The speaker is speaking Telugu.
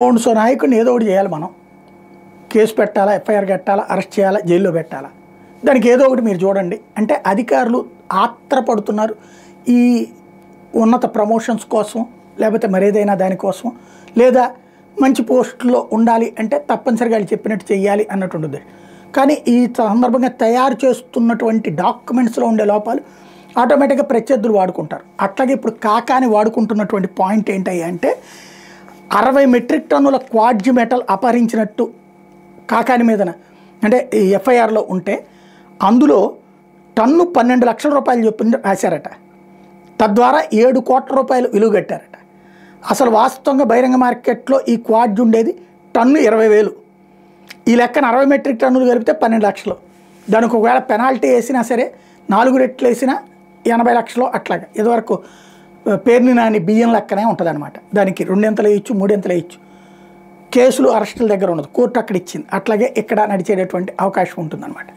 సో నాయకుడిని ఏదో ఒకటి చేయాలి మనం. కేసు పెట్టాలా, ఎఫ్ఐఆర్ కట్టాలా, అరెస్ట్ చేయాలా, జైల్లో పెట్టాలా, దానికి ఏదో ఒకటి మీరు చూడండి అంటే అధికారులు ఆత్రపడుతున్నారు ఈ ఉన్నత ప్రమోషన్స్ కోసం, లేకపోతే మరేదైనా దానికోసం, లేదా మంచి పోస్టుల్లో ఉండాలి అంటే తప్పనిసరిగా వాళ్ళు చెప్పినట్టు చెయ్యాలి అన్నట్టు ఉంటుంది. కానీ ఈ సందర్భంగా తయారు చేస్తున్నటువంటి డాక్యుమెంట్స్లో ఉండే లోపాలు ఆటోమేటిక్గా ప్రత్యర్థులు వాడుకుంటారు. అట్లాగే ఇప్పుడు కాకాని వాడుకుంటున్నటువంటి పాయింట్ ఏంటయ్యా అంటే 60 మెట్రిక్ టన్నుల క్వాడ్జి మెటల్ అపహరించినట్టు కాకాని మీదన అంటే ఈ ఎఫ్ఐఆర్లో ఉంటే అందులో టన్ను 12 లక్షల రూపాయలు చొప్పున రాశారట. తద్వారా 7 కోట్ల రూపాయలు విలువ కట్టారట. అసలు వాస్తవంగా బహిరంగ మార్కెట్లో ఈ క్వాడ్జి ఉండేది టన్ను 20,000. ఈ లెక్కన 60 మెట్రిక్ టన్నులు కలిపితే 12 లక్షలు. దానికి ఒకవేళ పెనాల్టీ వేసినా సరే 4 రెట్లు వేసినా 80 లక్షలు. అట్లాగా ఇదివరకు పేరుని నాని బియ్యం లెక్కనే ఉంటుంది అనమాట. దానికి 2 వేయచ్చు, 3 వేయచ్చు. కేసులు అరెస్టుల దగ్గర ఉండదు, కోర్టు అక్కడ ఇచ్చింది. అట్లాగే ఇక్కడ నడిచేటటువంటి అవకాశం ఉంటుందన్నమాట.